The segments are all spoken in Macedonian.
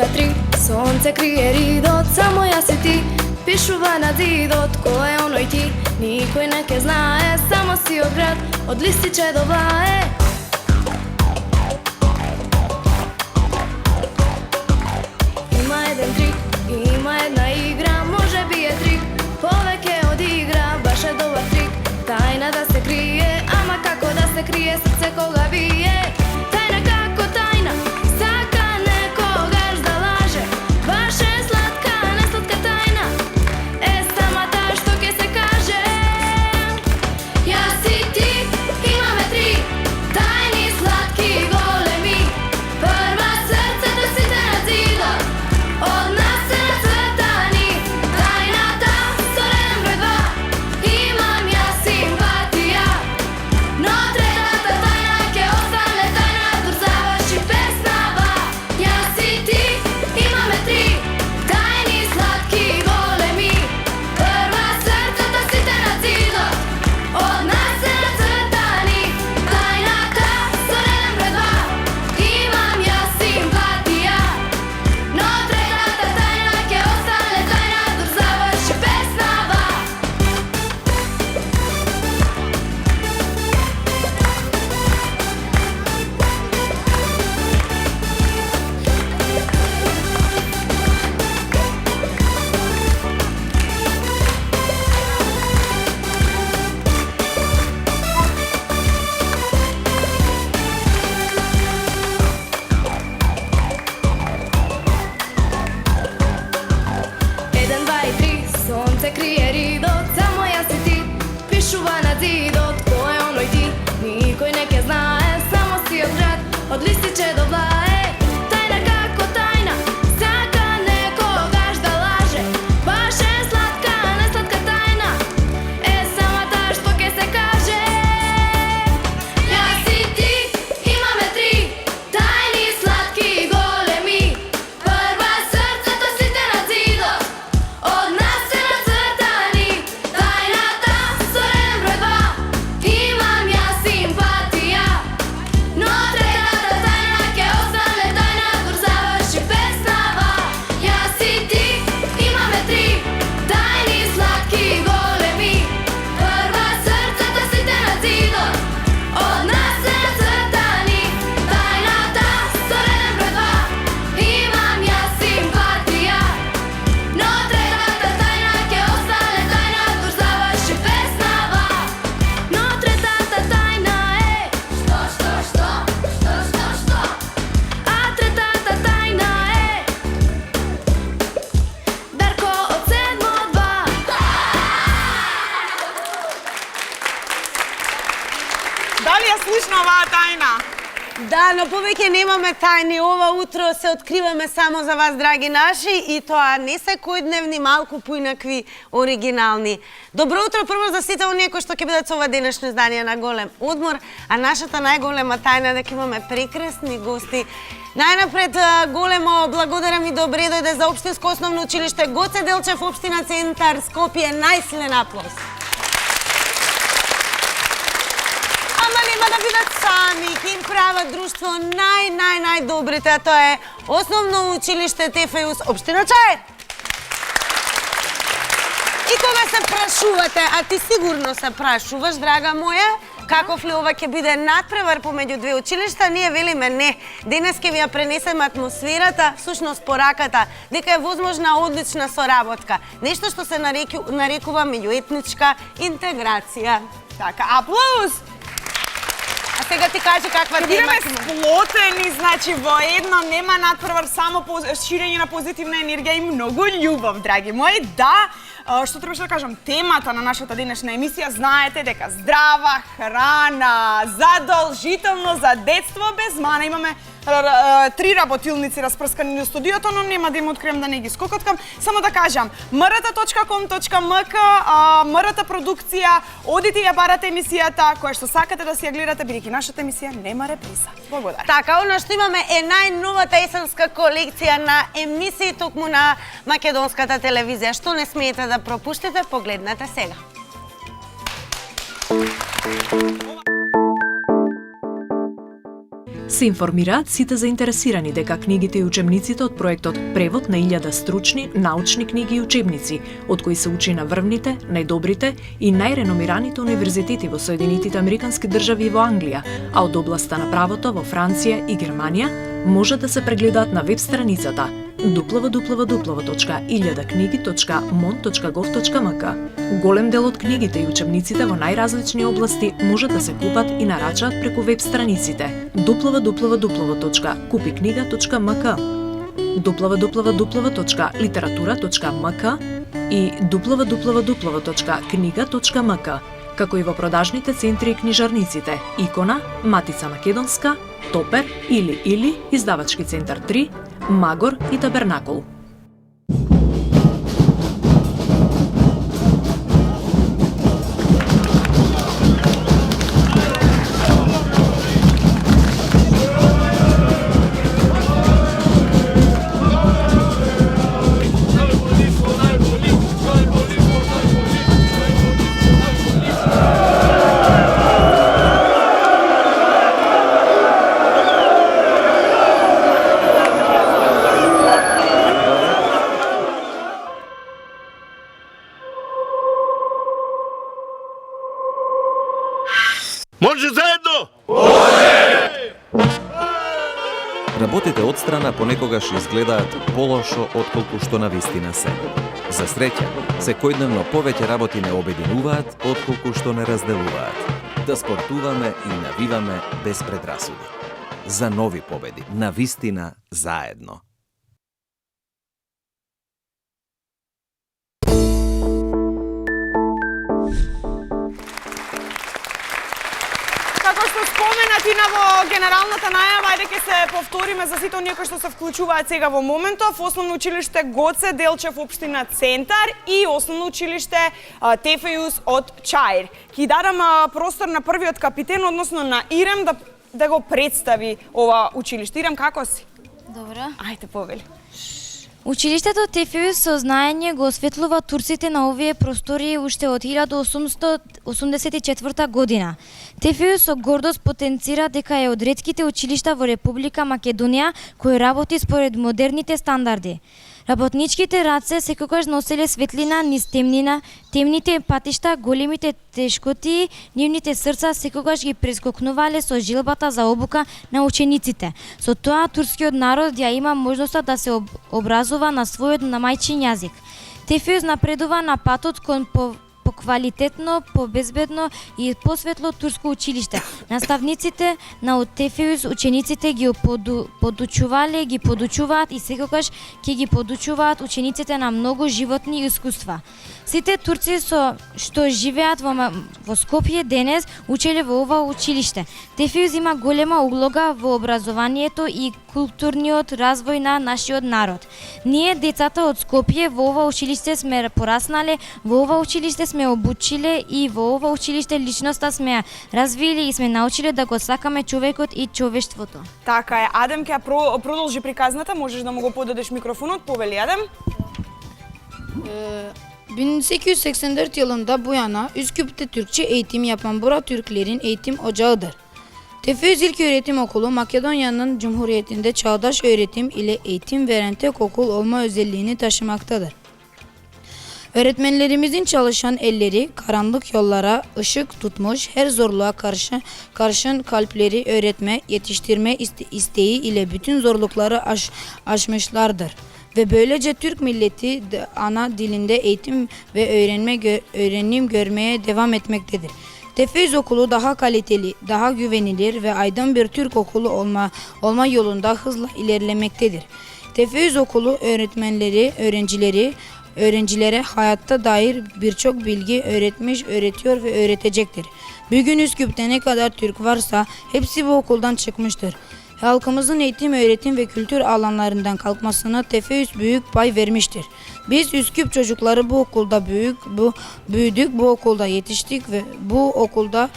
3, сонце крие ридот, само јас и ти. Пишува на зидот, кој е оној ти? Никој не ке знае, само си од град, од листиче до влае. Има еден трик, има една игра, може би е трик, повеќе од игра, баш е добар трик. Тајна да се крие, ама како да се крие срце кога бие? Тајна како тајна, сака некогаш да лаже, баш е сладка, не сладка тајна, е сама таа што ќе се каже. Јас и ти имаме три тајни, сладки, големи. Прва срцето сите на зидот, од нас се нацртани. Тајната со реден број 2, имам јас симпатија, но третата тајна ќе остане тајна, дур заврши песнава. Јас и ти имаме три тајни, сладки, големи. Прва срцето сите на зидот, од нас се нацртани. Тајната со реден број 2, имам јас симпатија, но третата тајна ќе остане тајна, дур заврши песнава. Еден, два и три, сонце крие ридот, само јас и ти. Пишува на зидот, кој е оној ти? Никој не ке знае, само си од град, од листиче до влае. Тајна како тајна, сака некогаш да лаже, баш е сладка, не сладка тајна, е сама таа што ке се каже. Јас и ти имаме три тајни, сладки, големи. Прва срцето сите на зидот, од нас се нацртани. Тајната со реден број 2, имам јас симпатија, но третата тајна ќе остане тајна, дур заврши песнава. Јас и ти имаме три тајни, сладки, големи. Прва срцето сите на зидот, од нас се нацртани. Тајната со реден број 2, имам јас симпатија, но третата тајна ќе остане тајна, дур заврши песнава. Но третата тајна е што? А третата тајна е Дарко од 7-2. Дали ја слушна оваа тајна? Да, но повеќе немаме тајни. Ова утро се откриваме само за вас, драги наши, и тоа не секојдневни, малку поинакви, оригинални. Добро утро прво за сите оние кои што ќе бидат со ова денешно издание на Голем одмор, а нашата најголема тајна е дека имаме прекрасни гости. Најнапред големо благодарам и добре дојде за Општинско основно училиште Гоце Делчев, општина Центар, Скопје. Најсилен аплауз. Ама нема да бидат сами, ќе им прават друштво најдобрите, а тоа е Основно училиште ТФУС општина Чаир. И кога се прашувате, а ти сигурно се прашуваш, драга моја, каков ли ова ќе биде надпревар помеѓу две училишта, ние велиме не. Денес ќе ви ја пренесеме атмосферата, всушност пораката, дека е возможна одлична соработка. Нешто што се нарекува меѓуетничка интеграција. Така, аплауз! А сега ти кажи каква тема Бидеме ќе имаме. сплотени, значи во едно нема надпревар, само ширење на позитивна енергија и многу љубов, драги мои. Да, што требаше да кажам, темата на нашата денешна емисија, знаете дека здрава храна, задолжително за детство без мана. Имаме три работилници распрскани на студиото, но нема да им открием да не ги скокоткам. Само да кажам, mrt.com.mk, mrt продукција, одите ја барате емисијата, која што сакате да си ја гледате, бидејќи нашата емисија нема реприза. Благодарам. Така, она што имаме е најновата есенска колекција на емисии токму на македонската телевизија. Што не смеете да пропуштите, погледнете сега. Се информираат сите заинтересирани дека книгите и учебниците од проектот Превод на 1000 стручни, научни книги и учебници, од кои се учи на врвните, најдобрите и најреномираните универзитети во Соединетите Американски држави и во Англија, а од областа на правото во Франција и Германија, може да се прегледаат на веб страницата www.1000knigi.mon.gov.mk. Голем дел од книгите и учебниците во најразлични области може да се купат и нарачаат преку веб страниците www.kupikniga.mk, www.literatura.mk и www.kniga.mk, како и во продажните центри и книжарниците Икона, Матица Македонска, Топер или Издавачки центар 3, Магор и Табернакол. Може заедно! Работите одстрана понекогаш изгледаат полошо отколку што навистина се. За среќа, секојдневно повеќе работи не обединуваат отколку што не разделуваат. Да спортуваме и навиваме без предрасуди. За нови победи, навистина заедно. Како што споменатина во генералната најава, ајде ќе се повториме за сите оние кои што се вклучуваат сега во моментов. Основно училиште Гоце Делчев, општина Центар и Основно училиште Тефејус од Чаир. Ќе дадам простор на првиот капитен, односно на Ирем, да го представи ова училиште. Ирем, како си? Добро. Ајде, повели. Училиштето Тефејус со знаење го осветлува турците на овие простори уште од 1884 година. Тефејус со гордост потенцира дека е од ретките училишта во Република Македонија кој работи според модерните стандарди. Работничките раце секогаш носеле светлина низ темнина, темните патишта, големите тешкоти, нивните срца секогаш ги прескокнувале со желбата за обука на учениците. Со тоа турскиот народ ја има можноста да се образува на својот на мајчин јазик. Тефејус напредува на патот кон поквалитетно, побезбедно и посветло турско училиште. Наставниците на Тефејус учениците ги подучувале, ги подучуваат и секогаш ќе ги подучуваат учениците на многу животни искуства. Сите турци што живеат во Скопје денес учеле во ова училиште. Тефејус има голема улога во образованието и културниот развој на нашиот народ. Ние, децата од Скопје, во ова училиште сме пораснале, во ова училиште сме обучиле и во ова училиште личноста сме развили и сме научиле да го сакаме човекот и човештвото. Така е, Адем ќе продолжи приказната, можеш да му го подадеш микрофонот, повели Адем. 1884 yılında bu yana Üsküp'te Türkçe eğitim yapan Bora Türklerin eğitim ocağıdır. Tefeüs İlköğretim Okulu Makedonya'nın Cumhuriyeti'nde çağdaş öğretim ile eğitim veren tek okul olma özelliğini taşımaktadır. Öğretmenlerimizin çalışan elleri karanlık yollara ışık tutmuş, her zorluğa karşın kalpleri öğretme, yetiştirme isteği ile bütün zorlukları aşmışlardır. Ve böylece Türk milleti ana dilinde eğitim ve öğrenim görmeye devam etmektedir. Tefeüs Okulu daha kaliteli, daha güvenilir ve aydın bir Türk okulu olma yolunda hızla ilerlemektedir. Tefeüs Okulu öğrencilere hayatta dair birçok bilgi öğretmiş, öğretiyor ve öğretecektir. Bugün Üsküp'te ne kadar Türk varsa hepsi bu okuldan çıkmıştır. Halkımızın eğitim, öğretim ve kültür alanlarından kalkmasına Tefeüs büyük pay vermiştir. Biz Üsküp çocukları bu okulda büyüdük, bu okulda yetiştik ve bu okulda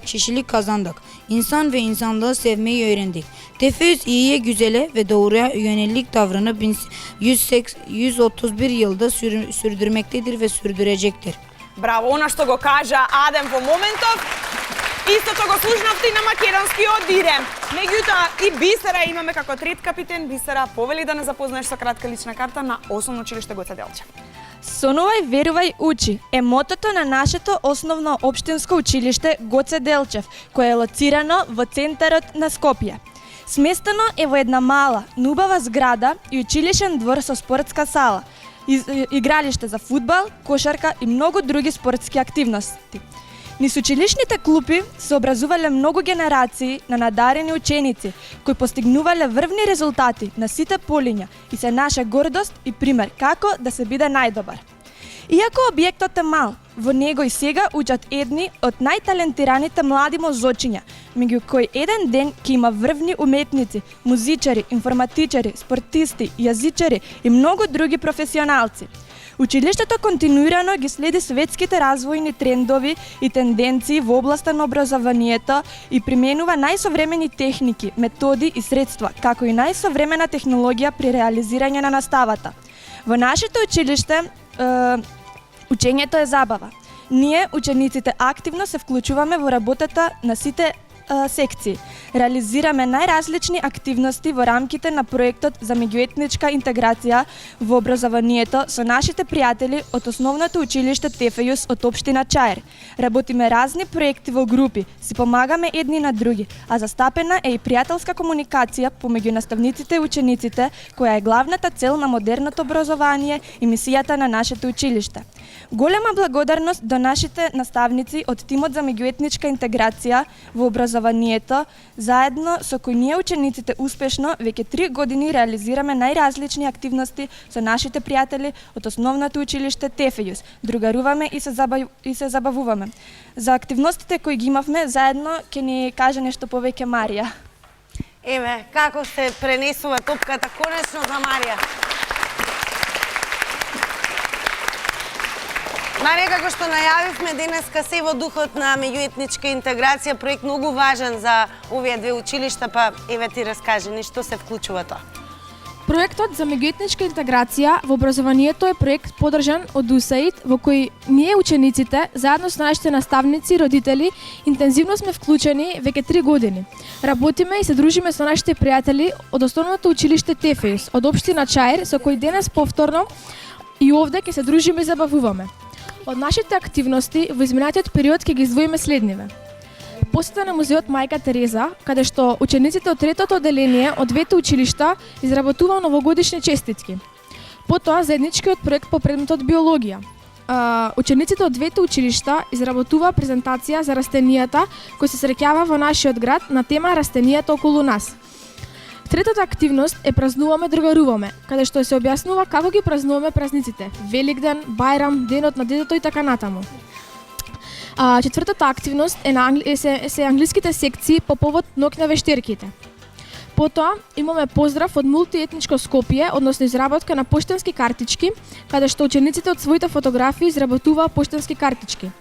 kişilik kazandık. İnsan ve insanlığı sevmeyi öğrendik. Tefeüs iyiye, güzele ve doğruya yönelik tavrını 1131 yılda sürdürmektedir ve sürdürecektir. Браво, она што го кажа Адем во моментов, истото го слушнавте и на македонскиот Ирем. Меѓутоа и Бисера имаме како трет капитен. Бисера, повели да не запознаеш со кратка лична карта на Основно училиште Гоце Делчев. Сонувај, верувај, учи е мотото на нашето основно општинско училиште Гоце Делчев, кое е лоцирано во центарот на Скопје. Сместено е во една мала, но убава зграда и училишен двор со спортска сала, игралиште за фудбал, кошарка и многу други спортски активности. Низ училишните клупи се образувале многу генерации на надарени ученици кои постигнувале врвни резултати на сите полиња и се наша гордост и пример како да се биде најдобар. Иако објектот е мал, во него и сега учат едни од најталентираните млади мозочиња, меѓу кои еден ден ќе има врвни уметници, музичари, информатичари, спортисти, јазичари и многу други професионалци. Училиштето континуирано ги следи светските развојни трендови и тенденции во областа на образованието и применува најсовремени техники, методи и средства, како и најсовремена технологија при реализирање на наставата. Во нашето училиште учењето е забава. Ние, учениците, активно се вклучуваме во работата на сите секции. Реализираме најразлични активности во рамките на проектот за меѓуетничка интеграција во образованието со нашите пријатели од Основното училиште Тефејус од општина Чаир. Работиме разни проекти во групи, си помагаме едни на други, а застапена е и пријателска комуникација помеѓу наставниците и учениците, која е главната цел на модерното образование и мисијата на нашето училиште. Голема благодарност до нашите наставници од тимот за меѓуетничка интеграција во образованието, заедно со кои ние учениците успешно веќе 3 години реализираме најразлични активности со нашите пријатели од Основното училиште Тефејус. Другаруваме и се забавуваме. За активностите кои ги имавме заедно ќе ни каже нешто повеќе Марија. Еве, како се пренесува топката конечно за Марија. Марија, како што најавивме денеска, се во духот на меѓуетничка интеграција, проект многу важен за овие две училишта, па еве ти раскажи ни што се вклучува тоа. Проектот за меѓуетничка интеграција во образованието е проект подржан од УСАИД, во кој ние учениците, заедно со нашите наставници и родители, интензивно сме вклучени веќе 3 години. Работиме и се дружиме со нашите пријатели од Основното училиште Тефејус, од општина Чаир, со кој денес повторно и овде ќе се дружиме и забавуваме. Од нашите активности во изминатиот период ќе ги издвоиме следниве. Посета на музеот Мајка Тереза, каде што учениците од третото одделение од двете училишта изработува новогодишни честитки. Потоа заедничкиот проект по предметот биологија. Учениците од двете училишта изработува презентација за растенијата кои се среќава во нашиот град на тема растенијата околу нас. Третата активност е празнуваме, другаруваме, каде што се објаснува како ги празнуваме празниците, Великден, Бајрам, Денот на детето и така натаму. Четвртата активност се англиските секции по повод Ноќ на вештерките. Потоа имаме поздрав од мултиетничко Скопје, односно изработка на поштенски картички, каде што учениците од своите фотографии изработуваа поштенски картички.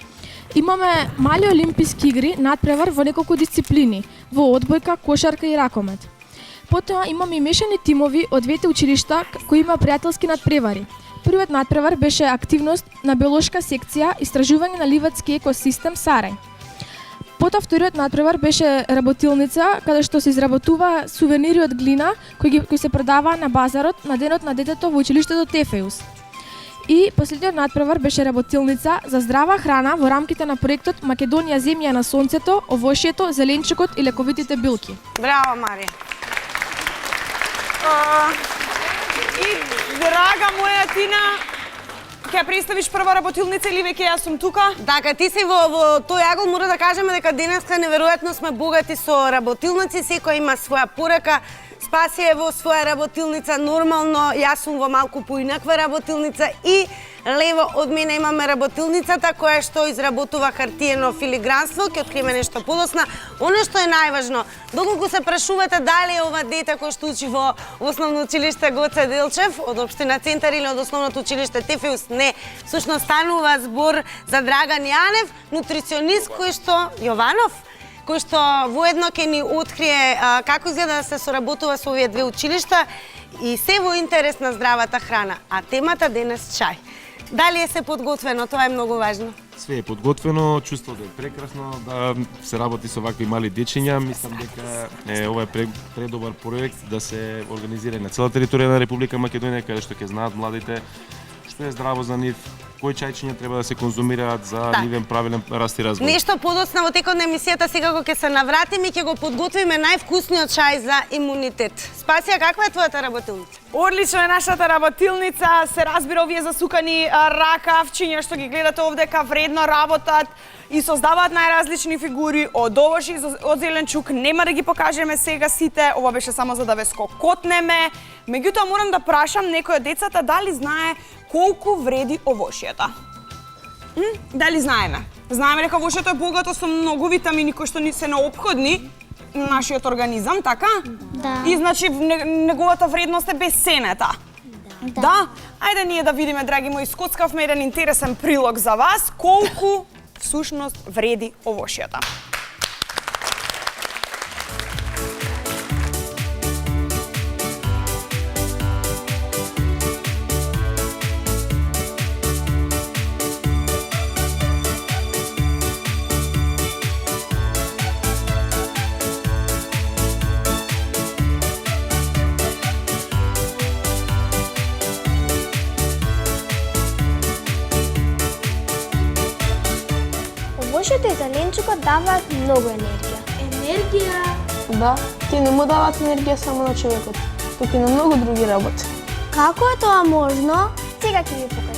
Имаме мали олимписки игри, надпревар во неколку дисциплини, во одбојка, кошарка и ракомет. Потоа имаме и мешани тимови од двете училишта кои има пријателски надпревари. Првиот надпревар беше активност на биолошка секција истражување на ливадски екосистем Сарај. Потоа вториот надпревар беше работилница, каде што се изработува сувенири од глина кои се продаваа на базарот на Денот на детето во училиштето Тефејус. И последниот надпревар беше работилница за здрава храна во рамките на проектот Македонија земја на сонцето, овошјето, зеленчукот и лековитите билки. Браво, Марија. И, драга моја Тина, ќе представиш прва работилница или веќе јас сум тука? Така, ти си во тој агол, мора да кажеме дека денеска неверојатно сме богати со работилници, секој има своја порека. Спаси е во своја работилница, нормално, јас сум во малку поинаква работилница и лево од мене имаме работилницата која што изработува хартиено филигранство, ќе откриеме нешто подоцна. Оно што е најважно, доколку се прашувате дали е ова дете кој што учи во Основно училиште Гоце Делчев од општина Центар или од Основното училиште Тефејус, не, всушност станува збор за Драган Јанев, нутриционист кој што Јованов, кој што воедно ќе ни открие како изгледа да се соработува со овие две училишта и се во интерес на здравата храна. А темата денес чај. Дали е се подготвено, тоа е многу важно. Све е подготвено, чувството е прекрасно да се работи со вакви мали дечиња. Мислам дека ова е предобар проект да се организира на цела територија на Република Македонија, каде што ќе знаат младите што е здраво за нив, кои чајчиња треба да се конзумираат за нивен правилен раст и развој. Нешто подоцна во текот на емисијата, сега кога ќе се навратиме и ќе го подготвиме највкусниот чај за имунитет. Спасија, каква е твојата работилница? Одлично е нашата работилница, се разбира овие засукани ракавчиња што ги гледате овдека вредно работат и создаваат најразлични фигури од овош и од зеленчук. Нема да ги покажеме сега сите, ова беше само за да ве скокотнеме. Меѓутоа морам да прашам некој од децата дали знае колку вреди овошјата. Дали знаеме? Знаеме дека овошјето е богато со многу витамини кои што ни се неопходни на нашиот организам, така? Да. И значи неговата вредност е безценета. Да. Ајде ние да видиме, драги мои, скоцкавме еден интересен прилог за вас, колку всушност вреди овошјата. Овошјето и зеленчукот даваат многу енергија. Енергија? Да, тие не му даваат енергија само на човекот, туку и на многу други работи. Како е тоа можно? Сега ќе ви покажам.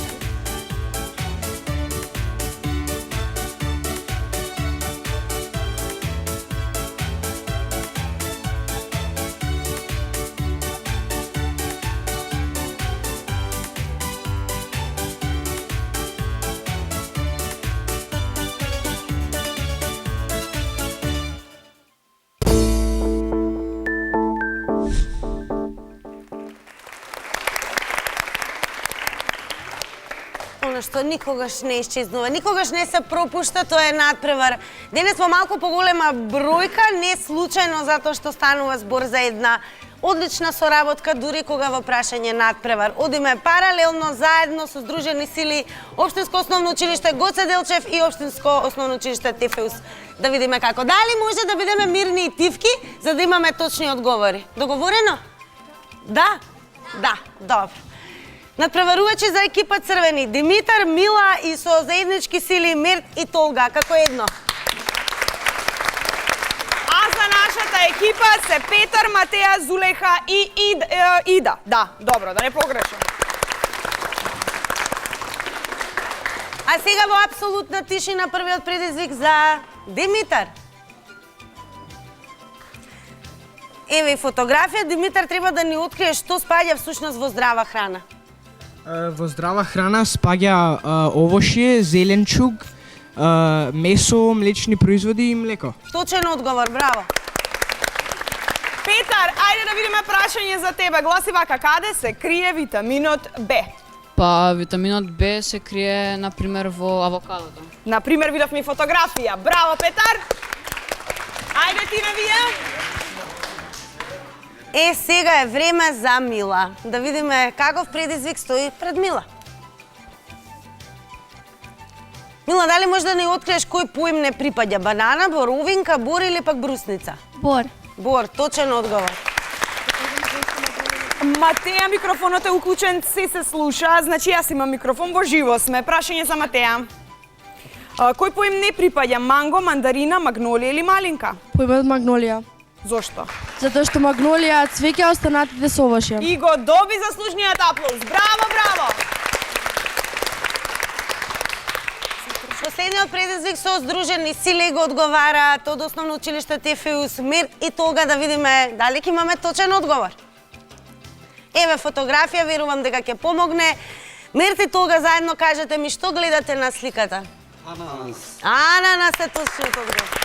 Што никогаш не исчезнува, никогаш не се пропушта, тоа е надпревар. Денес во малку поголема бројка, не случајно затоа што станува збор за една одлична соработка, дури кога во прашање надпревар. Одиме паралелно, заедно со Сдружени сили, Општинско основно училиште Гоце Делчев и Општинско основно училиште Тефеус. Да видиме како. Дали може да бидеме мирни и тивки, за да имаме точни одговори? Договорено? Да? Да, добро. Надпреварувачи за екипа Црвени, Димитар, Мила и со заеднички сили Мерт и Толга, како едно. А за нашата екипа се Петар, Матеја, Зулеха и Ида. Да, добро, да не погрешам. А сега во апсолутна тишина првиот предизвик за Димитар. Еве и фотографија, Димитар треба да ни открие што спаѓа всушност во здрава храна. Во здрава храна спаѓа овошје, зеленчук, месо, млечни производи и млеко. Точен одговор, браво. Петар, ајде да видиме прашање за тебе. Гласи вака, каде се крие витаминот Б? Па, витаминот Б се крие, например, во авокадото. Например, видовме и фотографија. Браво, Петар! Ајде ти ме вие! Сега е време за Мила. Да видиме каков предизвик стои пред Мила. Мила, дали може да ни откриеш кој поим не припаѓа? Банана, боровинка, бор или пак брусница? Бор. Бор, точен одговор. Матеја, микрофонот е уклучен, се слуша. Значи, јас имам микрофон, во живо сме. Прашање за Матеја. Кој поим не припаѓа? Манго, мандарина, магнолија или малинка? Поимот магнолија. Зошто? Затоа што магнолија цвеќе останатите со овошје. И го доби заслужниот аплауз. Браво, браво! Последниот предизвик со Сдружени сили го одговараат од основно училиште Тефеус, Мерт и Толга, да видиме дали ќе имаме точен одговор. Еве фотографија, верувам дека ќе помогне. Мерт и Толга, заедно кажете ми што гледате на сликата. Ананас. Ананас е точниот одговор.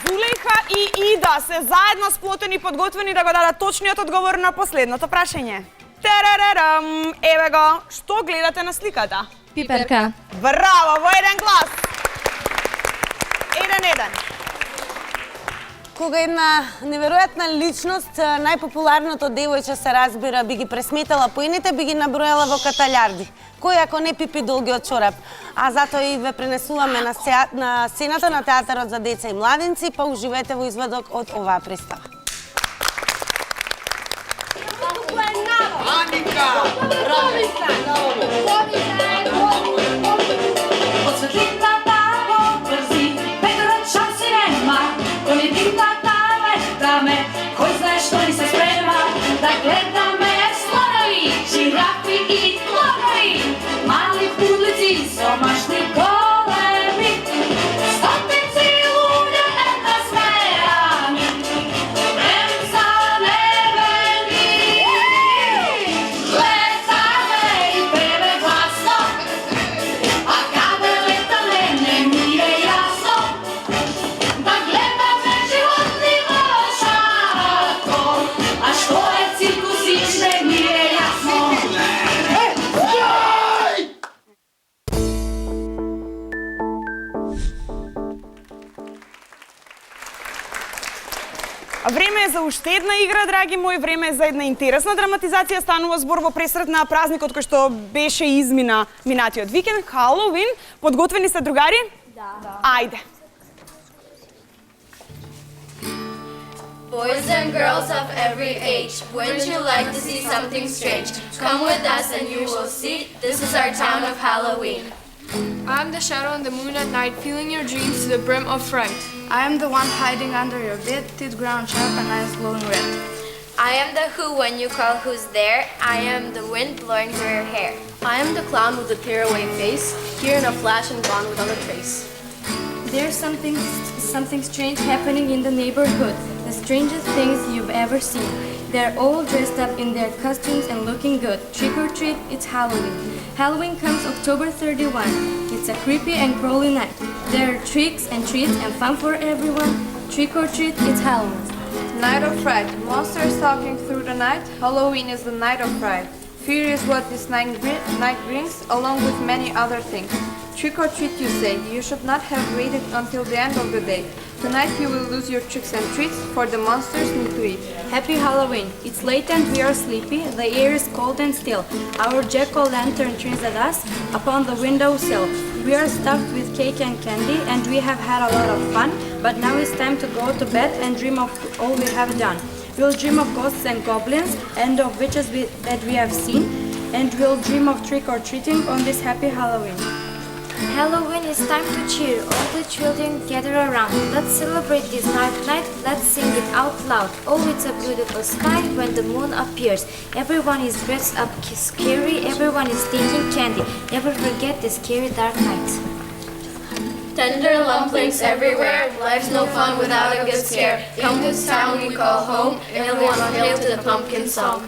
Зулеха и Ида се заедно сплотени и подготвени да го дадат точниот одговор на последното прашање. Теререрам, еве го, што гледате на сликата? Пиперка. Браво, во еден глас. 1-1. Кога една неверојатна личност, најпопуларното девојче се разбира, би ги пресметала поените, би ги набројала во каталјарди. Кој ако не пипи долгиот чорап? А затоа и ве пренесуваме на сцената на Театарот за деца и младинци, па уживете во извадок од оваа представа. Од светлината во брзи, ветерот шанси нема, кој димната летаме, кој знае што ни се спрема, да гледаме слонови, жирафи и клонови, мали пудлици со мачни големи, стотици луѓе една смејани, ремца небени, летаме и пеме гласно, а каде летаме не ми е јасно, да гледаме животни во шако, а што е циркусич не ми е јасно. Време е за уште една игра, драги мои, време е за една интересна драматизација. Станува збор во пресрет на празникот кој што беше измина минатиот викенд, Халоуин. Подготвени сте, другари? Да. Ајде. Boys and girls of every age, wouldn't you like to see something strange? Come with us and you will see, this is our town of Halloween. I'm the shadow on the moon at night, filling your dreams to the brim of fright. I am the one hiding under your bed, teeth ground sharp and eyes glowing red. I am the who when you call who's there. I am the wind blowing through your hair. I am the clown with the tearaway face, here in a flash and gone without a trace. There's something strange happening in the neighborhood, the strangest things you've ever seen. They're all dressed up in their costumes and looking good. Trick or treat, it's Halloween. Halloween comes October 31. It's a creepy and crawly night. There are tricks and treats and fun for everyone. Trick or treat, it's Halloween. Night of fright, monsters stalking through the night. Halloween is the night of fright. Fear is what this night brings, along with many other things. Trick or treat, you say. You should not have waited until the end of the day. Tonight you will lose your tricks and treats, for the monsters need to eat. Happy Halloween. It's late and we are sleepy. The air is cold and still. Our jack-o'-lantern turns at us upon the windowsill. We are stuffed with cake and candy and we have had a lot of fun, but now it's time to go to bed and dream of all we have done. We'll dream of ghosts and goblins and of witches that we have seen, and we'll dream of trick-or-treating on this happy Halloween. Halloween is time to cheer. All the children gather around. Let's celebrate this night. Let's sing it out loud. Oh, it's a beautiful sky when the moon appears. Everyone is dressed up scary. Everyone is taking candy. Never forget this scary dark night. Tender lumplings everywhere. Life's no fun without a good scare. Come this town we call home. Everyone hail to the pumpkin song.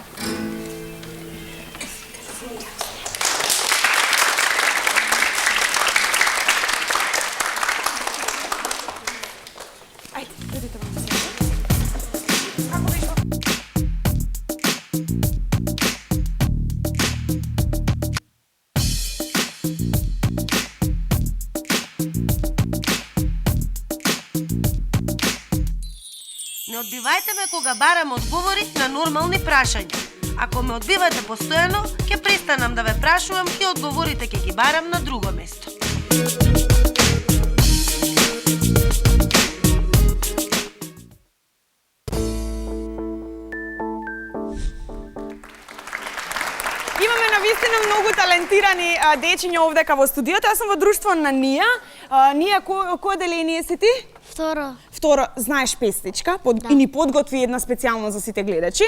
Не одбивајте ме кога барам одговори на нормални прашања. Ако ме одбивате постојано, ќе престанам да ве прашувам и одговорите ќе ги барам на друго место. Имаме навистина многу талентирани дечиња овдека во студиото. Јас сум во друштво на Нија. Нија, кој деление си ти? Второ, знаеш песничка и ни подготви една специјално за сите гледачи.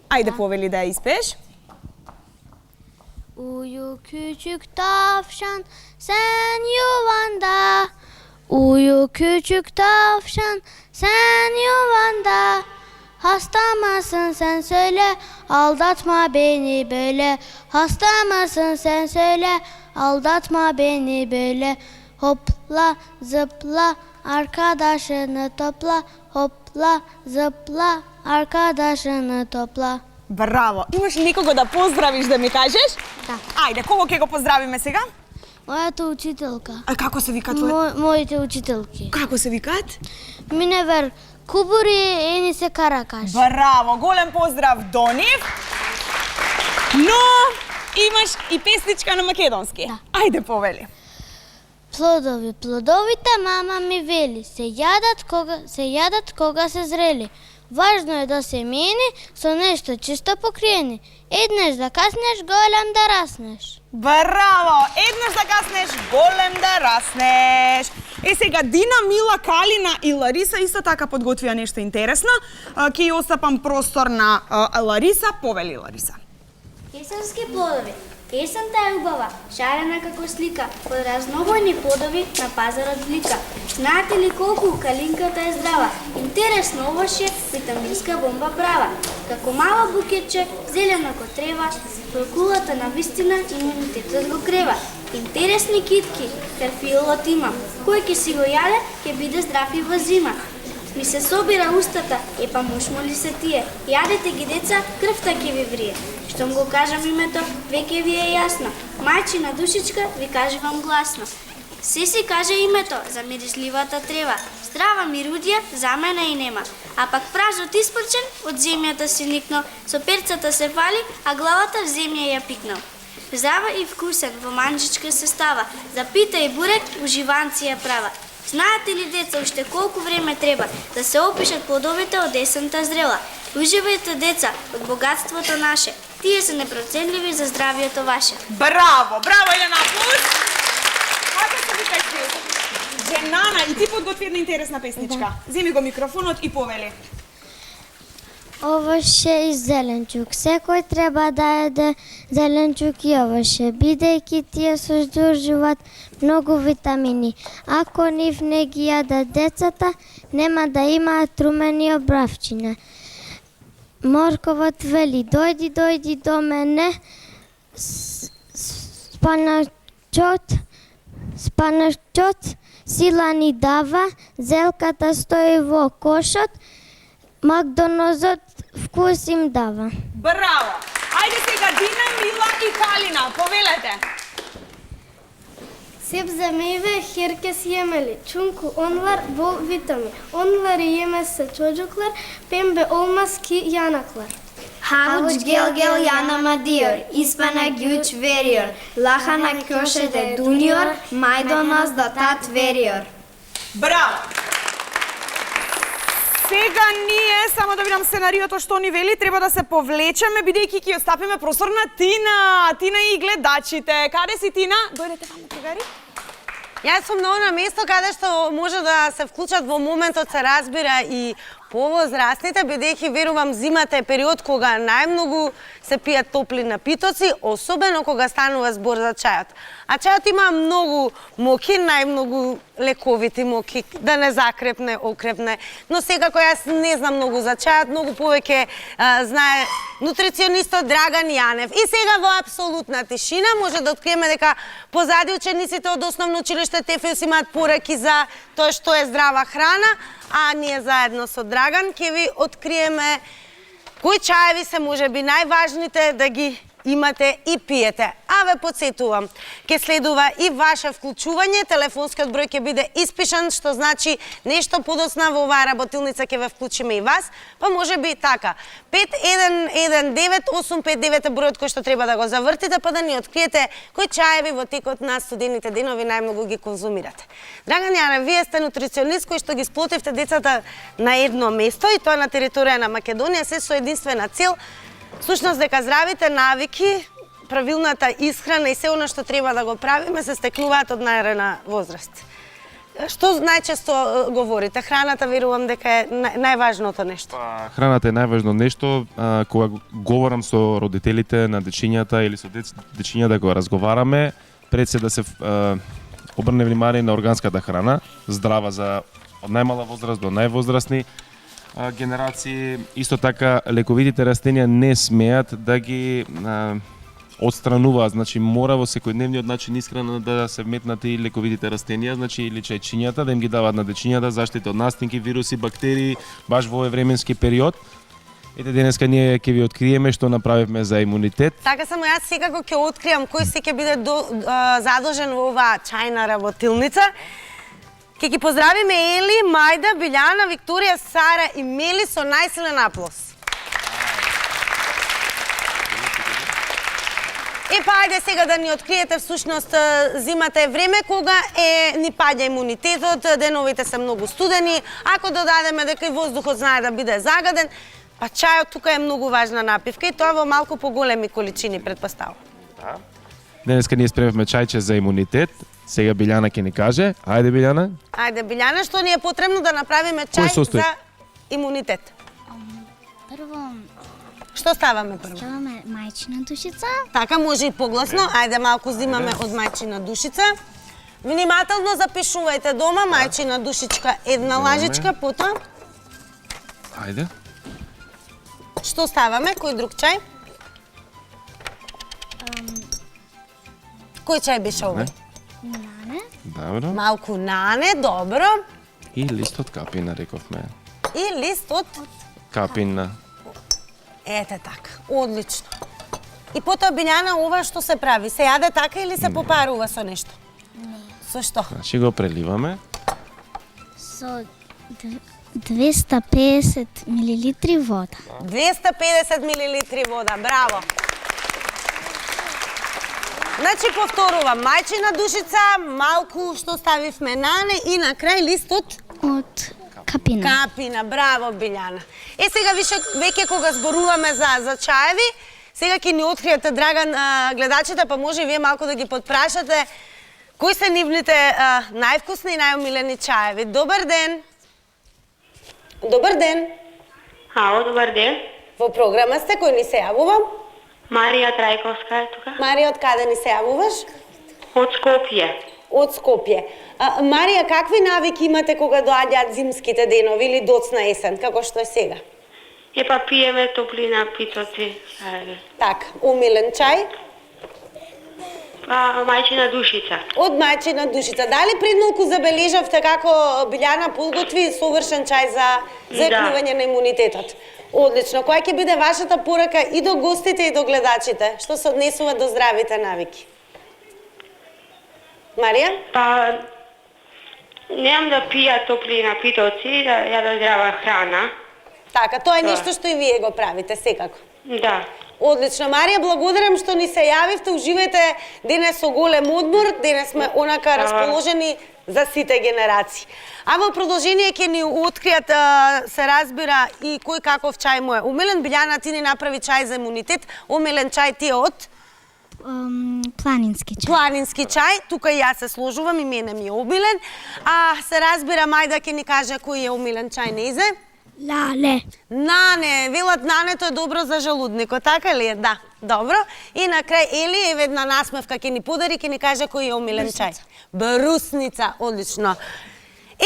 Ајде, повели да ја испееш. Uyu küçük tavşan sen yuvanda. Uyu küçük tavşan sen yuvanda. Hasta mısın sen söyle, aldatma beni böyle. Hasta mısın sen söyle, aldatma beni böyle. Hopla zıpla arkadaşını topla. Hopla zıpla arkadaşını topla. Браво! Имаш некого да поздравиш, да ми кажеш? Да. Ајде, кого ќе го поздравиме сега? Мојата учителка. А како се вика твој? Моите учителки. Како се викаат? Миневер Кубури ени се каракаш. Браво, голем поздрав до нив. Но имаш и песничка на македонски. Да. Ајде повели. Плодови, плодовите мама ми вели, се јадат кога се зрели. Важно е да се мени со нешто чисто покриени. Еднаш да каснеш, голем да раснеш. Браво! Еднаш да каснеш, голем да раснеш. Сега Дина, Мила, Калина и Лариса исто така подготвија нешто интересно. Ќе ја остапам простор на Лариса. Повели, Лариса. Есенски плодови. Есента е убава, шарена како слика, под разнобојни плодови на пазарот влика. Знаете ли колку калинката е здрава? Интересно овоше, витаминска бомба права. Како мало букетче, зелено ко трева, кулкулата на вистина имунитетот го крева. Интересни китки, терфилот има. Кој ќе си го јаде, ќе биде здрав и во зима. Ми се собира устата, епа мушмо ли се тие? Јадете ги деца, крвта ќе ви врие. Штом го кажам името, веќе ви е јасно. Мајчина душичка ви кажувам гласно. Се си каже името за мирисливата трева. Здрава мирудија за мене и нема. А пак празот испрчен од земјата си никнал. Со перцата се фали, а главата в земја ја пикнал. Здрава и вкусен во манџичка се става. За пита и бурек уживанци ја права. Знаете ли, деца, уште колку време треба да се опишат плодовите од есента зрела? Уживајте, деца, од богатството наше. Тие се непроценливи за здравието ваше. Браво! Браво, Елена Апус! Како се викаш ти? Женана, и ти подготви една интересна песничка. Земи го микрофонот и повели. Овоше и зеленчук. Секој треба да еде зеленчук и овоше, бидејќи тие содржуваат многу витамини. Ако нив не ги јадат децата, нема да имаат румени обравчина. Морковот вели, дојди до мене, спаначот сила ни дава, зелката стои во кошот, Макдонозот вкус им дава. Браво! Ајде сега Дина, Мила и Калина, повелете. Сеп за мејве херке си јемели, чунку онвар во витами. Онвари јеме се чоџуклар, пембе олмас ки јанаклар. Havuç gel gel yanıma diyor, İspana güç veriyor. Lahana köşede dönüyor, maydanoz da tat veriyor. Браво! Сега ние, само да видам сценариото што ни вели, треба да се повлечеме, бидејќи ќе остапиме простор на Тина. Тина и гледачите. Каде си, Тина? Дојдете ваму, другари. Јас сум на она место каде што може да се вклучат во моментот, се разбира и повозрастните, бидејќи верувам зимата е период кога најмногу се пијат топли напитоци, особено кога станува збор за чајот. А чајот има многу моки, најмногу лековити моки, да не закрепне, окрепне. Но секако јас не знам многу за чајот, многу повеќе знае нутриционистот Драган Јанев. И сега во апсолутна тишина може да откриеме дека позади учениците од основно училиште Тефеус имаат пораки за тоа што е здрава храна, а ние заедно со Драган ќе ви откриеме кои чаеви се можеби најважните да ги имате и пиете. А ве подсетувам, ќе следува и ваше вклучување, телефонскиот број ќе биде испишан, што значи нешто подоцна во оваа работилница ќе ве вклучиме и вас, па може би така. 5119-859 е бројот кој што треба да го завртите, па да ни откриете кои чаеви во текот на студените денови најмногу ги конзумирате. Драган Јанев, вие сте нутриционист кој што ги сплотивте децата на едно место и тоа на територија на Македонија, се со единствена цел всушност дека здравите навики, правилната исхрана и се она што треба да го правиме се стекнуваат од најрана возраст. Што најчесто говорите? Храната верувам дека е најважното нешто. Храната е најважно нешто. Кога говорам со родителите на дечињата или со дечињата да го разговараме, пред се да се обрне внимание на органската храна, здрава за од најмала возраст до највозрастни генерации. Исто така лековитите растенија не смеат да ги отстрануваат, значи мора во секојдневниот начин исхрана да се вметнати и лековитите растенија, значи или чајчињата да им ги даваат на дечињата заштита од настинки, вируси, бактерии баш во овој временски период. Ете денеска ние ќе ви откриеме што направивме за имунитет. Така само јас секако ќе откриам кој се ќе биде задолжен во оваа чајна работилница. Ке ги поздравиме Ели, Мајда, Билјана, Викторија, Сара и Мели со најсилен аплоз. Па, ајде сега да ни откриете, всушност зимата е време кога ни паѓа имунитетот, деновите се многу студени, ако додадеме дека и воздухот знае да биде загаден, па чајот тука е многу важна напивка и тоа во малку поголеми количини, предпоставам. Да. Денеска ние спремавме чајче за имунитет. Сега Билјана ќе ни каже. Ајде Билјана. Ајде Билјана, што ни е потребно да направиме чај за имунитет? Прво Што ставаме прво? ставаме мајчина душица. Така, може и погласно. Ајде малку зимаме од мајчина душица. Внимателно запишувајте дома мајчина душичка, една лажичка, потоа. Ајде. Што ставаме? Кој друг чај? Кој чај беше овој? Нане. Добро. Малку нане, добро. И лист од капина, рековме. И лист од... Капина. Ете така, одлично. И потоа, Билјана, ова што се прави? Се јаде така или се попарува со нешто? Не. Со што? Значи го преливаме. Со 250 милилитри вода. 250 милилитри вода, браво! Значи, повторувам, мајчина душица, малку што ставивме нане и на крај листот Од капина. Капина, браво Билјана. Сега веќе кога зборуваме за чаеви, сега ќе ни откриете, драган гледачите, па може и вие малку да ги подпрашате кои се нивните највкусни и најомилени чаеви. Добар ден! Добар ден! Ало, добар ден. Во програма сте, кој ни се јавува? Марија Трајковска е тука. Марија, од каде ни се јавуваш? Од Скопје. Од Скопје. Марија, какви навики имате кога доаѓаат зимските денови или доцна есен, како што е сега? Па пиеме топли напитоци. Така, умилен чај? Мајчина душица. Од мајчина душица. Дали пред малку забележавте како Билјана подготви совршен чај за закривање на имунитетот? Одлично. Која ќе биде вашата порака и до гостите и до гледачите, што се однесува до здравите навики? Марија? Па, немам да пија топли напитоци, да јадам здрава храна. Така, тоа е нешто што и вие го правите секако. Да. Одлично. Марија, благодарам што ни се јавивте. Уживајте денес со голем одмор. Денес сме онака расположени за сите генерации. А во продолжение ќе ни откријат, се разбира, и кој каков чај му е умилен. Билјана, ти ни направи чај за имунитет. Умилен чај ти е од? Планински чај. Планински чај. Тука и јас се сложувам и мене ми е умилен. А се разбира, Мајда ќе ни каже кој е умилен чај незе. Лале. Нане, велат нането е добро за желудникот, така ли е? Да, добро. И на крај Ели, еве една насмевка ќе ни подари, ќе ни каже кој е умилен чај. Брусница, одлично.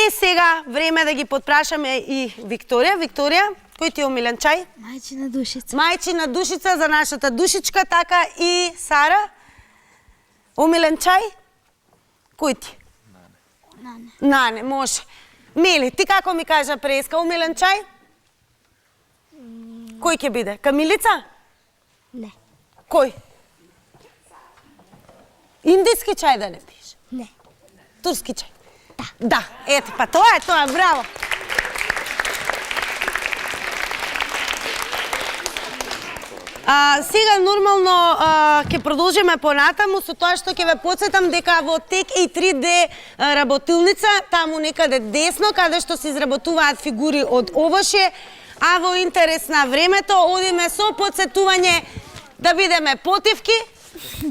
Сега време да ги подпрашаме и Викторија. Викторија, кој ти е умилен чај? Мајчина душица. Мајчина душица за нашата душичка, така и Сара. Умилен чај? Кој ти? Нане. Нане, може. Мели, ти како ми кажа преска, умилен чај? Кој ќе биде? Камилица? Не. Кој? Индиски чај да не пише? Не. Турски чај? Да. Ете, па тоа е, браво. Сега нормално ќе продолжиме понатаму со тоа што ќе ве потсетам дека во ТЕК и 3D работилница, таму некаде десно, каде што се изработуваат фигури од овошје, а во интерес на времето одиме со потсетување да бидеме потивки,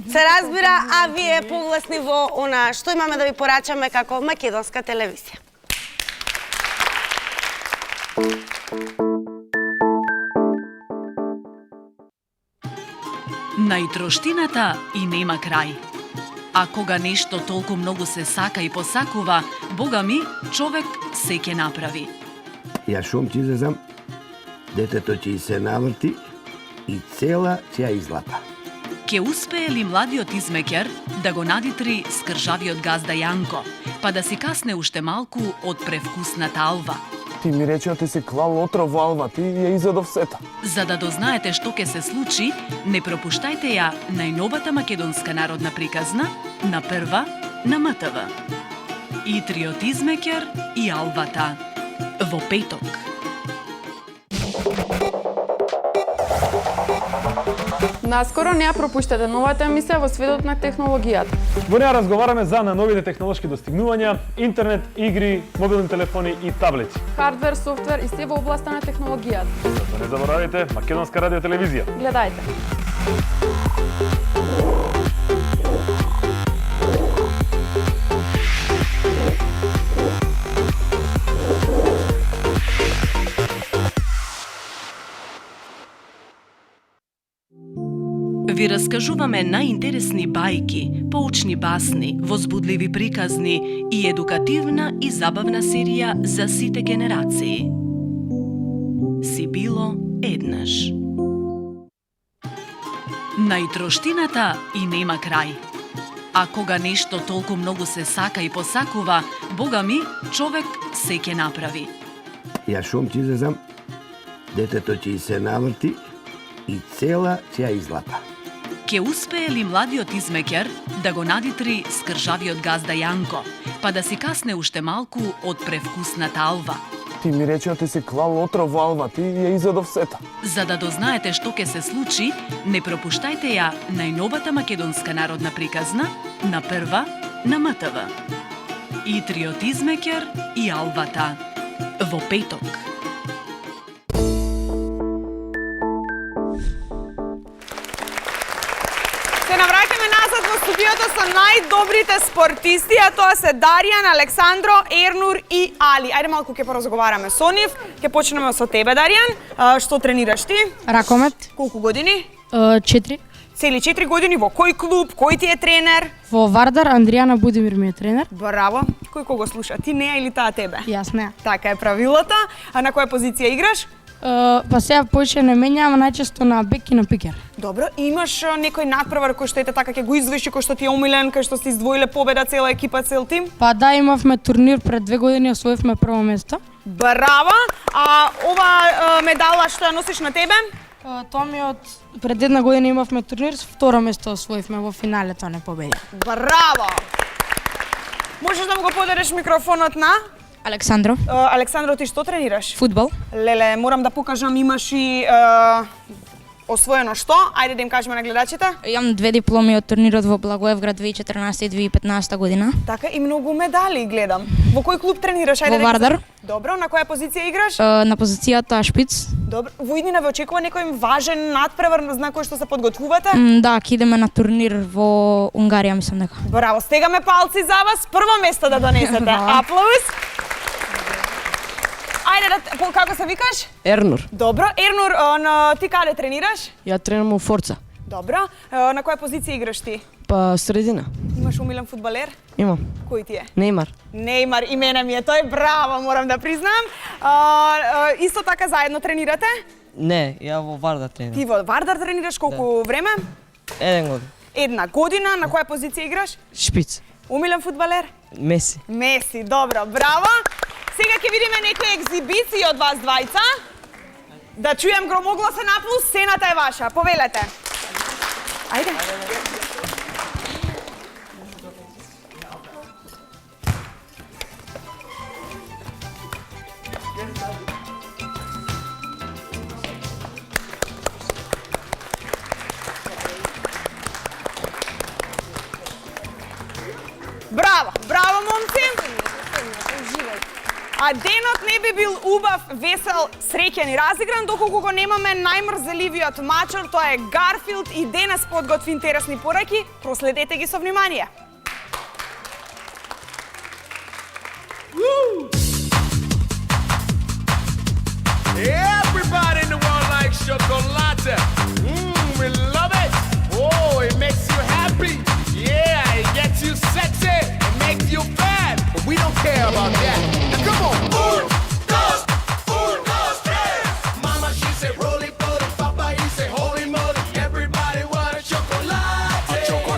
се разбира, а вие погласни во она што имаме да ви порачаме како македонска телевизија. Најтроштината и нема крај. А кога нешто толку многу се сака и посакува, Бога ми, човек се ќе направи. Ја шум ќе излезам, детето ќе се наврти и цела ќе ја излапа. Ке успее ли младиот измекер да го надитри скржавиот газда Јанко, па да си касне уште малку од превкусната алва? Ти ми рече ти си клал отров во алва, ти ја изедов сета. За да дознаете што ќе се случи, не пропуштајте ја најновата македонска народна приказна на прва на МТВ. и триот Измекер и Алвата. Во петок. Наскоро не ја пропуштете новата емисија во светот на технологијата. Во неја разговараме за најновите технолошки достигнувања, интернет, игри, мобилни телефони и таблети. Хардвер, софтвер и се во областа на технологијата. Зато не заборавите Македонска радио телевизија. Гледајте. Ви раскажуваме најинтересни бајки, поучни басни, возбудливи приказни и едукативна и забавна серија за сите генерации. Си било еднаш. Најтроштината и нема крај. А кога нешто толку многу се сака и посакува, Бога ми, човек се ќе направи. Ја шум ќе излезам, детето ќе се наврти и цела ќе ја излапа. Ке успее ли младиот Измекер да го надитри скржавиот газда Јанко, па да си касне уште малку од превкусната алва? Ти ми рече ти си клал отров во алва, ти ја изедов сета. За да дознаете што ќе се случи, не пропуштајте ја најновата македонска народна приказна на прва на МТВ. И триот Измекер и Алвата. Во петок. Се навраќаме назад во студиото со најдобрите спортисти, а тоа се Даријан, Александро, Ернур и Али. Ајде малку ќе поразговараме со нив. Ќе почнеме со тебе, Даријан. Што тренираш ти? Ракомет. Колку години? 4. Цели 4 години. Во кој клуб? Кој ти е тренер? Во Вардар, Андријана Будимир ми е тренер. Браво. Кој кого слуша? Ти неа или таа тебе? Јас неа. Така е правилото. А на која позиција играш? Па сега повеќе не менјавам, најчесто на бек и на пикер. Добро, имаш некој надпревар кој што ете така ќе го изврши, кој што ти е омилен, кој што сте издвоиле победа цела екипа, цел тим? Па да, имавме турнир пред 2 години, освоивме прво место. Браво! А ова медала што ја носиш на тебе? Тоа ми од пред 1 година имавме турнир, второ место освоивме во финалето, не победи. Браво! Можеш да му го подариш микрофонот на Александро. Александро, ти што тренираш? Фудбал. Леле, морам да покажам, имаш и освоено што? Ајде да им кажеме на гледачите. Имам 2 дипломи од турнирот во Благоевград 2014 и 2015 година. Така, и многу медали гледам. Во кој клуб тренираш? Ајде Во Вардар. Добро, на која позиција играш? На позицијата шпиц. Добро, во иднина ве очекува некој важен надпревар на кој што се подготвувате? Да, ќе идеме на турнир во Унгарија, мислам дека. Браво, стегаме палци за вас, прво место да донесете. Аплауз. Ајде, како се викаш? Ернур. Добро, Ернур, ти каде тренираш? Ја тренирам во Форца. Добро, на која позиција играш ти? Па средина. Имаш умилен фудбалер? Имам. Кој ти е? Неймар. Неймар, и мене ми е тој, браво, морам да признам. Исто така заедно тренирате? Не, ја во Вардар тренирам. Ти во Вардар тренираш колку време? 1 година. 1 година, на која позиција играш? Шпиц. Умилен фудбалер? Меси. Меси, добро, браво. Сега ќе видиме некои екзибиции од вас двајца. Да чуjem громогласен аплауз, сцената е ваша. Повелете. Ајде. Браво, браво момци. А денот не би бил убав, весел, среќен и разигран доколку го немаме најмрзеливиот мачор, тоа е Гарфилд, и денес подготви интересни пораки, проследете ги со внимание. Everybody in the world likes chocolate. We love it. Oh, it makes you happy. Yeah, it gets you sexy. It makes you fat. But we don't care about that. Now come on. Un, dos, tres. Mama, she said, roly poly. Papa, he said, holy moly. Everybody want a chocolate. A choco.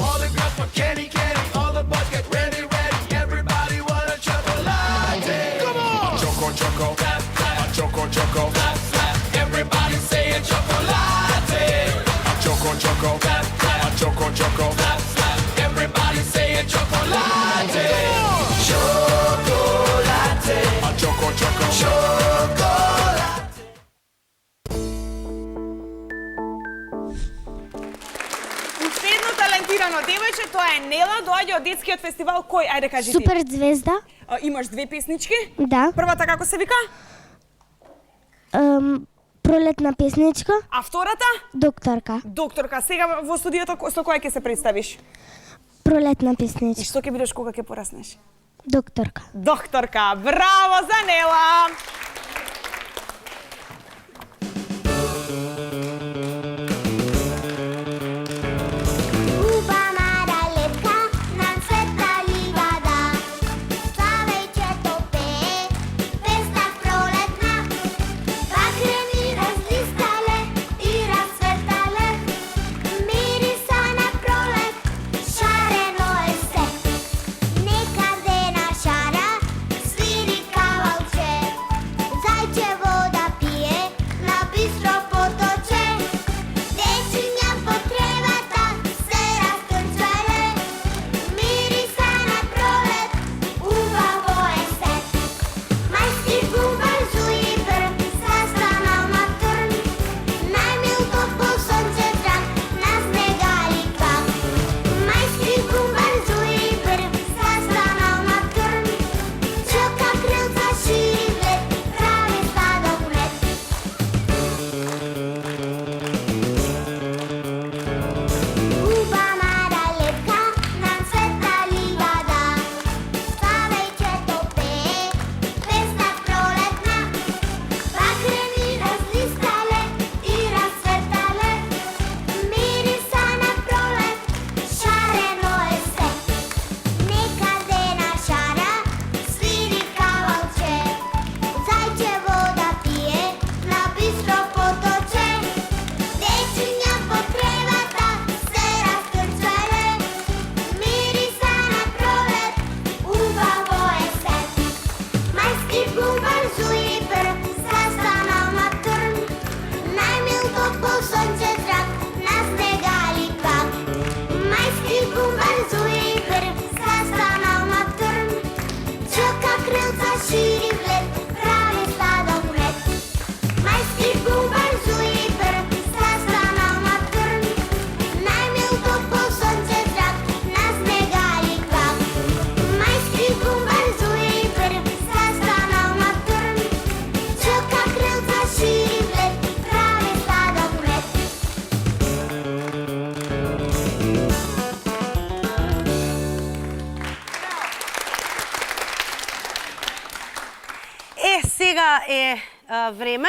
All the girls want candy. All the boys get ready. Everybody want a chocolate. Come on. A choco. Clap, clap. A choco. Clap, clap. Everybody say a chocolate. талентирано девојче, тоа е Нела, доаѓа од детскиот фестивал кој? Ајде кажи ти. Супер звезда. Имаш две песнички? Да. Првата како се вика? Пролетна песничка. А втората? Докторка. Докторка, сега во студиото со која ќе се представиш? Пролетна И песничка. што ќе бидеш кога ќе пораснеш? Докторка. Докторка, браво за Нела! Сега е време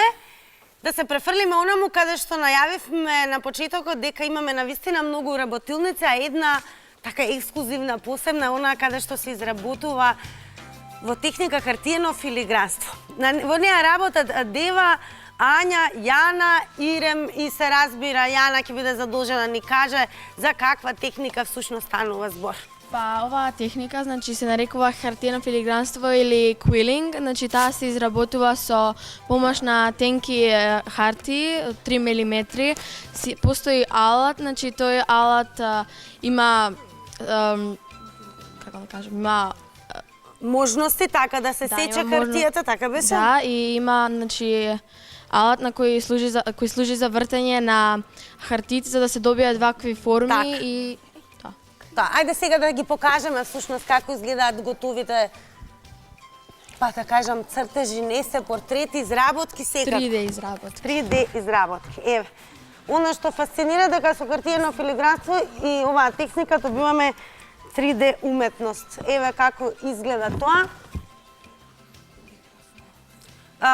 да се префрлиме онаму каде што најавивме на почетокот дека имаме навистина многу работилници, а една така ексклузивна, посебна, она каде што се изработува во техника хартиено филигранство. Во неа работат Дева, Ања, Јана, Ирем и се разбира Јана ќе биде задолжена да ни каже за каква техника всушност станува збор. Па, оваа техника, значи, се нарекува хартиено филигранство или квилинг, значи, таа се изработува со помош на тенки харти, 3 мм. Постои алат, значи, тој алат има, како да кажем, има можности така да се сече хартијата, така беше? Да, и има, значи, алат на кој служи за вртење на хартиите за да се добијат вакви форми и Да, ајде сега да ги покажеме всушност како изгледаат готовите, па да кажам, цртежи, не се портрети, изработки, секако. 3D изработки. 3D изработки, еве. Оно што фасцинира дека со хартиено филигранство и оваа техника добиваме 3D уметност. Еве како изгледа тоа.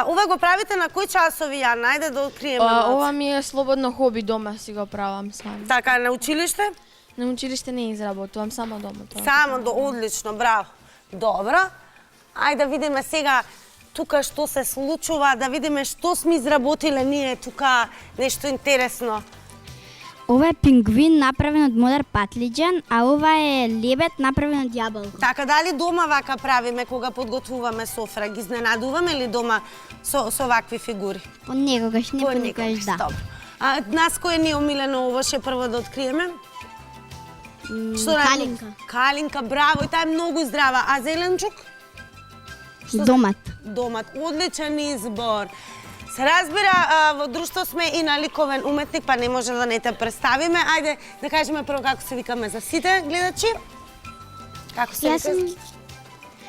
Ова го правите на кои часови, Јана? Ајде да откриеме. Ова ми е слободно хоби, дома си го правам сам. Така, на училиште? На училиште не изработувам, само дома тоа. Само одлично, браво. Добро. Ајде да видиме сега тука што се случува, да видиме што сме изработиле ние тука, нешто интересно. Ова е пингвин направен од модер патлиџан, а ова е лебед направен од јаболко. Така, дали дома вака правиме кога подготвуваме софра? Ги изненадуваме ли дома со вакви фигури? Понекогаш, не понекогаш, да. Добро. А нас кој ни е омилено ова, ще прво да откриеме? Калинка. Калинка, браво, и таа е многу здрава. А зеленчук? Домат. Домат, одличен избор. Се разбира, во друштво сме и на ликовен уметник, па не може да не те представиме. Ајде да кажеме прво како се викаме за сите гледачи. Како се викаш?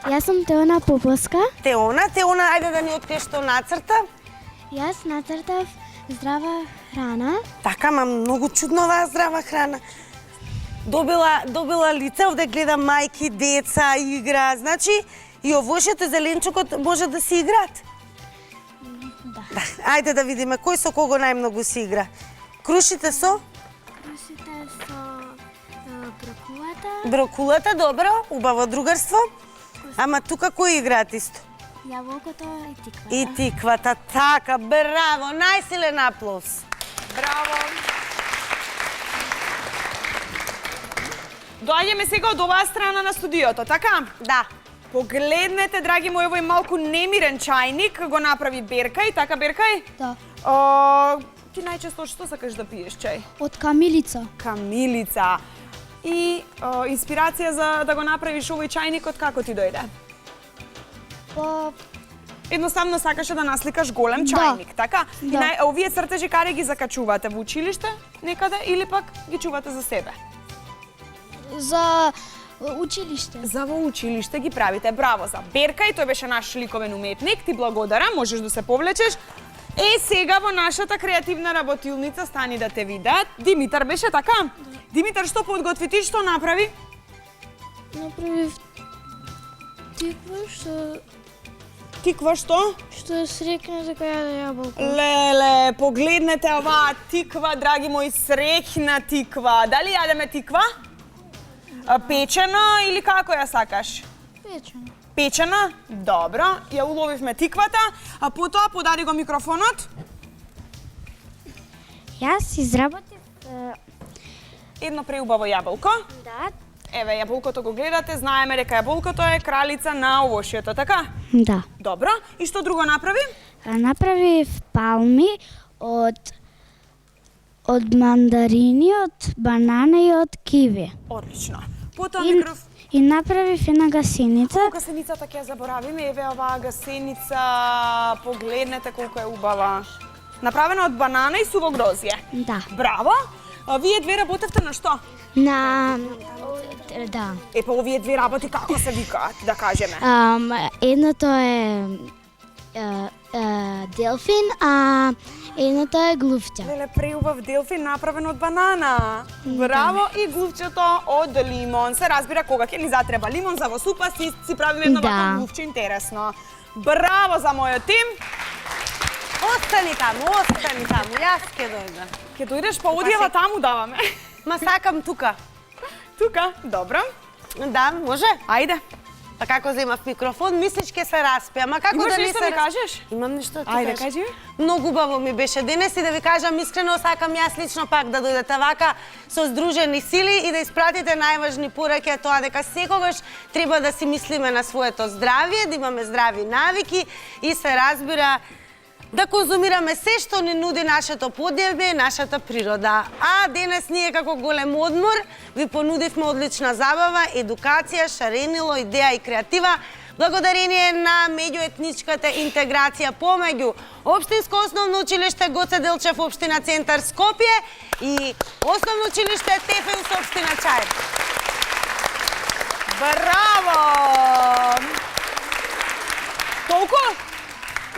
Јас сум Теона Поповска. Теона, ајде да ни откриеш што нацрта. Јас нацртав здрава храна. Така, ма многу чудно оваа здрава храна. Добила лице, овде гледам мајки, деца, игра. Значи, и овошето и зеленчукот може да се играат? Да. Ајде да видиме кој со кого најмногу се игра. Крушите со? Крушите со брокулата. Брокулата, добро, убаво другарство. Ама тука кои играат исто? Јаболкото и тиквата. И тиквата, така, браво, најсилен аплауз. Браво! Доаѓаме сега од оваа страна на студиото, така? Да. Погледнете, драги мои, овој малку немирен чајник го направи Беркај, така Беркај? Да. Ти најчесто што сакаш да пиеш чај? Од камилица. Камилица. И инспирација за да го направиш овој чајникот како ти дојде? Па едноставно сакаше да насликаш голем чајник, така? Да. И овие цртежи каде ги закачувате во училиште некаде или пак ги чувате за себе? За училиште. За во училиште ги правите. Браво за Беркај, тој беше наш ликовен уметник. Ти благодарам, можеш да се повлечеш. Сега во нашата креативна работилница стани да те видат. Димитар беше така? Димитар, што подготви ти, што направи? Направив тиква, што... Тиква што? Што е срекна за која да јаболка. Леле, погледнете оваа тиква, драги мои, срекна тиква. Дали јадеме тиква? Печена или како ја сакаш? Печена. Печена? Добро, ја уловивме тиквата, а потоа подари го микрофонот. Јас изработив едно преубаво јаболко. Да. Еве, јаболкото го гледате, знаеме дека јаболкото е кралица на овошјето, така? Да. Добро, и што друго направи? Направив палми од мандарини, од банана и од киви. Одлично. Потоа И направив една гасеница. Гасеницата ќе ја заборавиме, еве оваа гасеница, погледнете колку е убава. Направена од банана и суво грозје. Да. Браво! Вие две работевте на што? На... Да. Па овие две работи како се викаат, да кажеме? Едното е делфин, а едното е глувче. Леле, преубав делфин направен од банана. Браво, и глувчето од лимон. Се разбира кога ќе ни затреба лимон за во супа, си правиме едно вако глувче интересно. Браво за мојот тим. Остани таму, јас ќе дојдам. Ќе дојдеш, па одијава таму даваме. Ма сакам тука. Тука? Добро. Да, може? Ајде. Па како земав микрофон, мислиш ќе се распе, ама како Имаш да не нешто се ми кажеш? Имам нешто да ти Ајде, кажам. кажи. Многу убаво ми беше денес и да ви кажам искрено сакам јас лично пак да дојдете вака со здружени сили и да испратите најважни пораки, тоа дека секогаш треба да си мислиме на своето здравје, да имаме здрави навики и се разбира да конзумираме се што ни нуди нашето поднебје, нашата природа. А денес ние како голем одмор ви понудивме одлична забава, едукација, шаренило, идеја и креатива, благодарение на меѓуетничката интеграција помеѓу Општинско основно училиште Гоце Делчев, општина Центар Скопје и Основно училиште Тефеус, општина Чаир. Браво! Толку?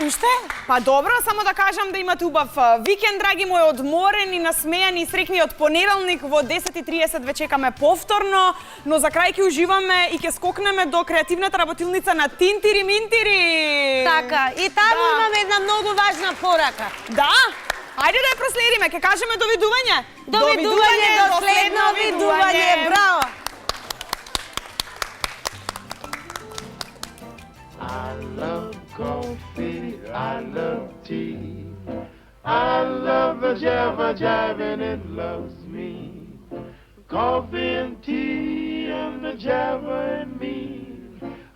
Уште? Па добро, само да кажам да имате убав викенд, драги мои, одморени, насмејани и срекни од понеделник во 10:30 ве чекаме повторно, но за крај ќе уживаме и ќе скокнеме до креативната работилница на Тинтири Минтири. Така, и таму имаме една многу важна порака. Да? Ајде да ја проследиме, ќе кажеме довидување. Довидување, до следно видување. Браво! I love coffee, I love tea, I love the jabber jive and it loves me. Coffee and tea and the jabber and me.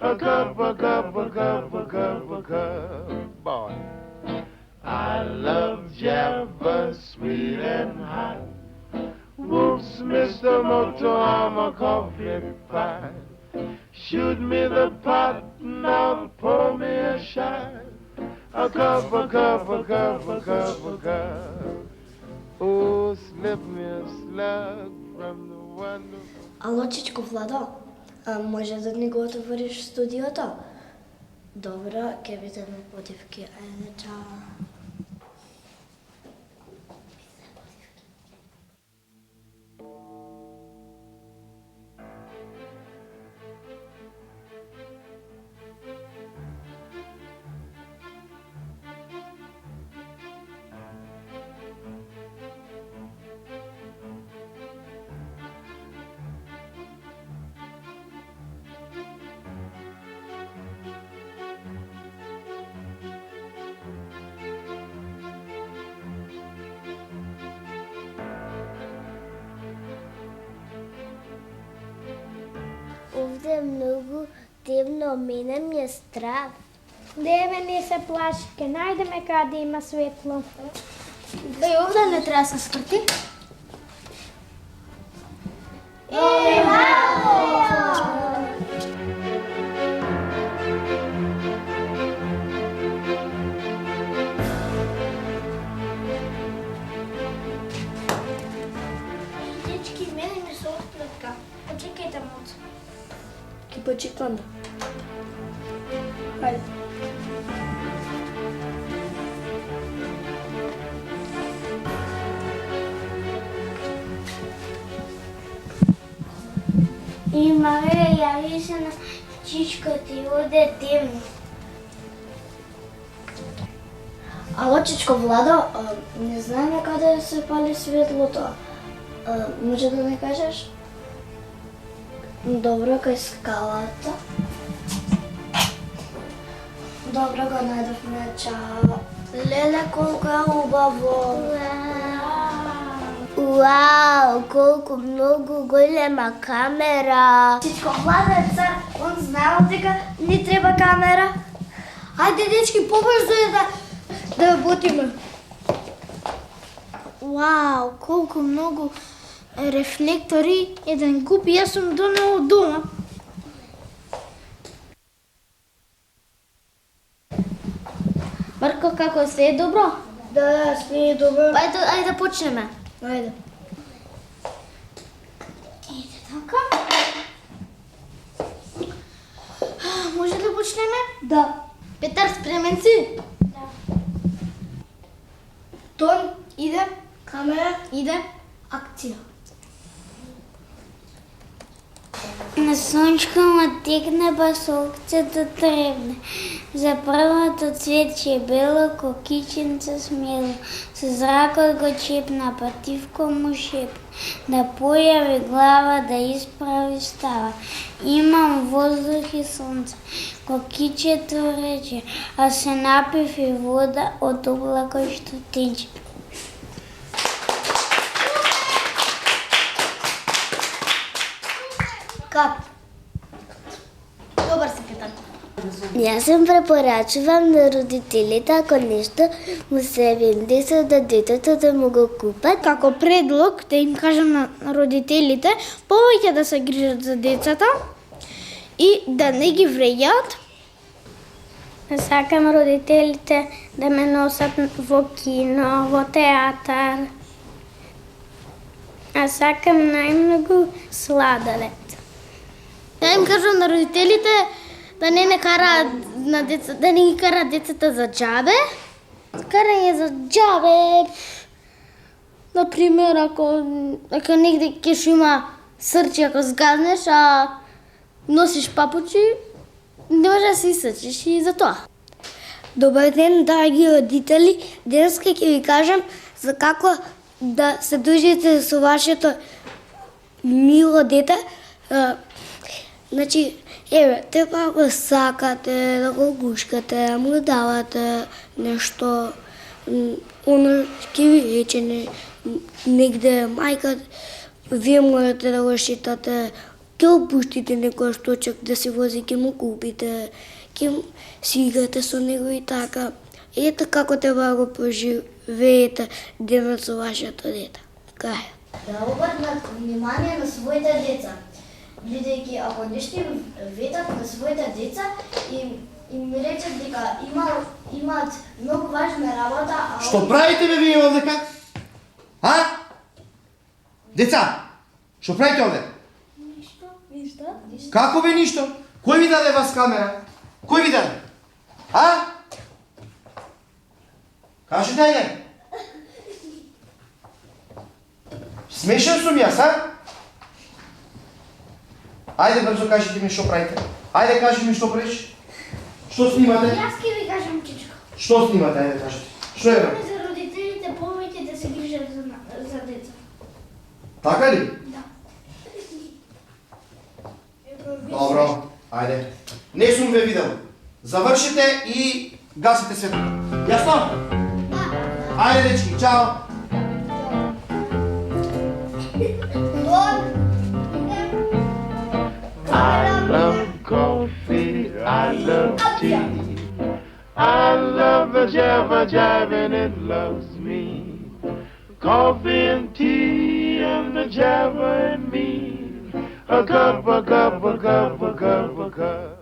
A cup, a cup, a cup, a cup, a cup, boy. I love jabber, sweet and hot. Whoops, Mr. Moto, I'm a coffee pie. Shoot me the pot, now pour me a shot. a cup, a cup, a cup, a cup, a cup. Oh, slip me a slug from the window. Ало, чичко Владо, може да ни го отвориш студиото? Добро, ќе видиме подивки. Ајде, чао. Овде е многу темно, мене ми е страх. Деве, не се плаши, ке најдеме каде има светло. Да и овде не треба се скрти. Дечки, мене ми се отплетка. Почекайте моц. Ке почекаме. Ајде. И Мария, јави се на чичка ти, овде е темно. Ало, чичко Владо, не знаеме каде се пали светлото. Може да не кажеш? Добро, кај скалата. Добро, го најдовме, чао. Леле, колко е убаво. Уау, колку многу голема камера. Чичко Владо е цар, он знаел дека ни треба камера. Ајде, дечки, побрзо е да работиме. Уау, колку многу рефлектори, еден куп, јас сум донел од дома. Марко, како све е добро? Да, све е добро. Ајде да почнеме. Ајде. Ете така. Може да почнеме? Да. Петар, спремен си? Да. Тон, иде. Камера, Иде. Акција. На сончка ма текне басолкцето требне. За првото цветче бело, кокиченце смело. Со зракот го чепна, пативко му шепна. Да појави глава, да исправи става. Имам воздух и сонце. Кокичето рече, а се напив и вода од облако што тече. Кап. Добар си, Петар. Јас им препорачувам на родителите, ако нешто му се вендеса да детето да му го купат. Како предлог да им кажам на родителите повеќе да се грижат за децата и да не ги вреѓаат. Сакам родителите да ме носат во кино, во театар. А сакам најмногу сладолед. Да им кажам на родителите да не караат на деца, да не ги караат децата за џабе. Карање за џабе. Например, ако негде ќе шо има срчи, ако згазнеш, а носиш папучи, не може да се исрчиш и за тоа. Добар ден, драги родители. Денеска ќе ви кажам за како да се дружите со вашето мило дете. Значи, треба го сакате, да го гушкате, да му давате нешто, оно ќе ви рече негде мајка, вие можете да го шетате, ќе опуштите некој шточок да се вози, ќе му купите, ќе си играте со него и така. Ето како треба да го преживеете денот со вашето дете. Крај. Да обрнат внимание на своите деца. Бидејќи ако нешто им ветат на своите деца, им и ми речат дека имаат многу важна работа, а... Што правите бе вие овдека? А? Деца, што правите овде? Ништо. Како бе ништо? Кој ви даде вас камера? Кој ви даде? А? Кажете, ајде. Смешен сум јас, а? Ајде брзо кажете ми што правите. Ајде кажи ми што правиш. Што снимате? Јас ќе ви кажам, чичко. Што снимате, ајде кажете. Што е бе? За родителите повеќе да се грижат за деца. Така ли? Да. Добро, ајде. Не сум ве видел. Завршите и гасите светлото. Јасно? Да. Ајде, дечки, чао. I love coffee, I love tea. I love the jabber jive and it loves me. Coffee and tea and the jabber and me. A cup, a cup, a cup, a cup, a cup.